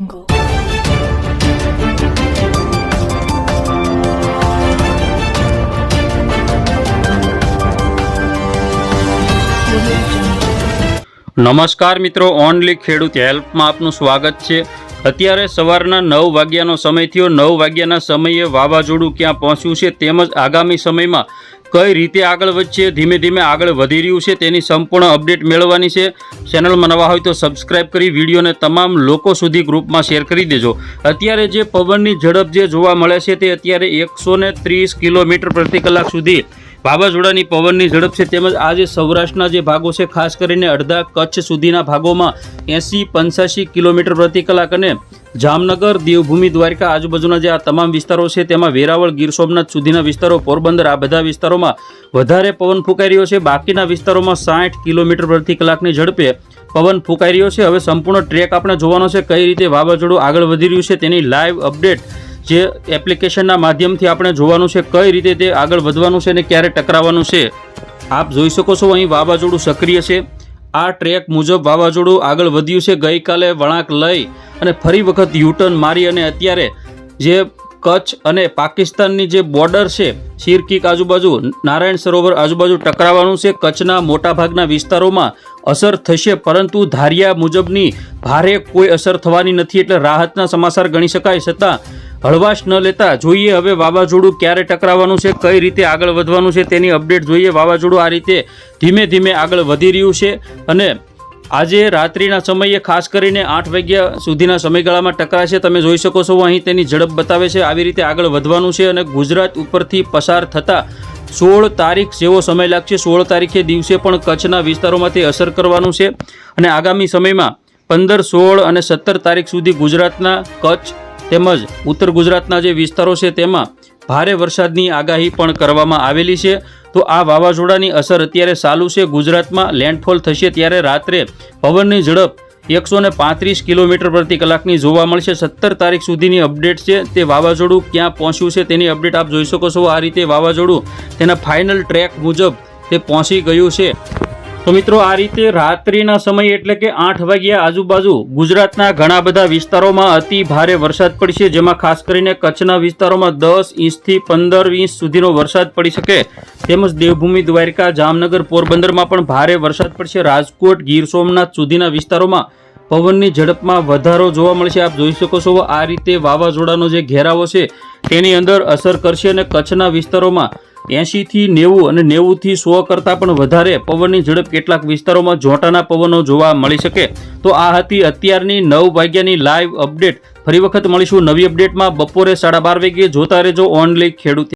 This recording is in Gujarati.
Go. નમસ્કાર મિત્રો, ઓનલી ખેડૂત હેલ્પમાં આપનું સ્વાગત છે। અત્યારે સવારના 9 વાગ્યાનો સમય થયો। 9 વાગ્યાના સમયે વાવાઝોડું ક્યાં પહોંચ્યું છે તેમજ આગામી સમયમાં કઈ રીતે આગળ વધશે, ધીમે ધીમે આગળ વધી રહ્યું છે તેની સંપૂર્ણ અપડેટ મેળવવાની છે। ચેનલમાં નવા હોય તો સબસ્ક્રાઇબ કરી વિડીયોને તમામ લોકો સુધી ગ્રુપમાં શેર કરી દેજો। અત્યારે જે પવનની ઝડપ જે જોવા મળે છે તે અત્યારે 130 કિલોમીટર પ્રતિ કલાક સુધી વાવાઝોડાની પવનની ઝડપ છે। તેમજ આજે સૌરાષ્ટ્રના જે ભાગો છે, ખાસ કરીને અડધા કચ્છ સુધીના ભાગોમાં 80-85 કિલોમીટર પ્રતિ કલાક અને જામનગર, દેવભૂમિ, દ્વારકા આજુબાજુના જે આ તમામ વિસ્તારો છે તેમાં વેરાવળ, ગીર સોમનાથ સુધીના વિસ્તારો, પોરબંદર, આ બધા વિસ્તારોમાં વધારે પવન ફૂંકાઈ રહ્યો છે। બાકીના વિસ્તારોમાં 60 કિલોમીટર પ્રતિ કલાકની ઝડપે પવન ફૂંકાઈ રહ્યો છે। હવે સંપૂર્ણ ટ્રેક આપણે જોવાનો છે, કઈ રીતે વાવાઝોડું આગળ વધી રહ્યું છે તેની લાઈવ અપડેટ જે એપ્લિકેશનના માધ્યમથી આપણે જોવાનું છે, કઈ રીતે તે આગળ વધવાનું છે અને ક્યારે ટકરાવવાનું છે। આપ જોઈ શકો છો અહીં વાવાઝોડું સક્રિય છે। આ ટ્રેક મુજબ વાવાઝોડું આગળ વધ્યું છે। ગઈકાલે વળાંક લઈ અને ફરી વખત યુટર્ન મારી અને અત્યારે જે કચ્છ અને પાકિસ્તાનની જે બોર્ડર છે, સિરકીક આજુબાજુ, નારાયણ સરોવર આજુબાજુ ટકરાવવાનું છે। કચ્છના મોટાભાગના વિસ્તારોમાં અસર થશે, પરંતુ ધાર્યા મુજબની ભારે કોઈ અસર થવાની નથી, એટલે રાહતના સમાચાર ગણી શકાય। છતાં હળવાશ ન લેતા જોઈએ હવે વાવાઝોડું ક્યારે ટકરાવવાનું છે, કઈ રીતે આગળ વધવાનું છે તેની અપડેટ જોઈએ। વાવાઝોડું આ રીતે ધીમે ધીમે આગળ વધી રહ્યું છે અને આજે રાત્રિના સમયે ખાસ કરીને 8 વાગ્યા સુધીના સમયગાળામાં ટકરાશે। તમે જોઈ શકો છો અહીં તેની ઝડપ બતાવે છે, આવી રીતે આગળ વધવાનું છે અને ગુજરાત ઉપરથી પસાર થતાં 16 તારીખ જેવો સમય લાગશે। 16 તારીખે દિવસે પણ કચ્છના વિસ્તારોમાં તે અસર કરવાનું છે અને આગામી સમયમાં 15, 16 અને 17 તારીખ સુધી ગુજરાતના કચ્છ તેમજ ઉત્તર ગુજરાતના જે વિસ્તારો છે તેમાં ભારે વરસાદની આગાહી પણ કરવામાં આવેલી છે। તો આ વાવાઝોડાની અસર અત્યારે ચાલુ છે, ગુજરાતમાં લેન્ડફોલ થશે ત્યારે રાત્રે પવનની ઝડપ 135 કિલોમીટર પ્રતિ કલાકની જોવા મળશે। 17 તારીખ સુધીની અપડેટ છે, તે વાવાઝોડું ક્યાં પહોંચ્યું છે તેની અપડેટ આપ જોઈ શકો છો। આ રીતે વાવાઝોડું તેના ફાઇનલ ટ્રેક મુજબ તે પહોંચી ગયું છે। તો મિત્રો, આ રીતે રાત્રિના સમય એટલે કે 8 વાગ્યા આજુબાજુ ગુજરાતના ઘણા બધા વિસ્તારોમાં અતિ ભારે વરસાદ પડશે, જેમાં ખાસ કરીને કચ્છના વિસ્તારોમાં 10 ઇંચથી 15 ઇંચ સુધીનો વરસાદ પડી શકે। તેમજ દેવભૂમિ, દ્વારકા, જામનગર, પોરબંદરમાં પણ ભારે વરસાદ પડશે। રાજકોટ, ગીર સોમનાથ સુધીના વિસ્તારોમાં પવનની ઝડપમાં વધારો જોવા મળશે। આપ જોઈ શકો છો આ રીતે વાવાઝોડાનો જે ઘેરાવો છે તેની અંદર અસર કરશે અને કચ્છના વિસ્તારોમાં 80 થી 90 અને 90 થી 100 કરતાં પણ વધારે પવનની ઝડપ કેટલાક વિસ્તારોમાં જોટાના પવનો જોવા મળી શકે। તો આ હતી અત્યારની 9 વાગ્યાની લાઈવ અપડેટ। ફરી વખત મળીશું નવી અપડેટમાં બપોરે 12:30 વાગ્યે। જોતા રહેજો ઓનલી ખેડૂત।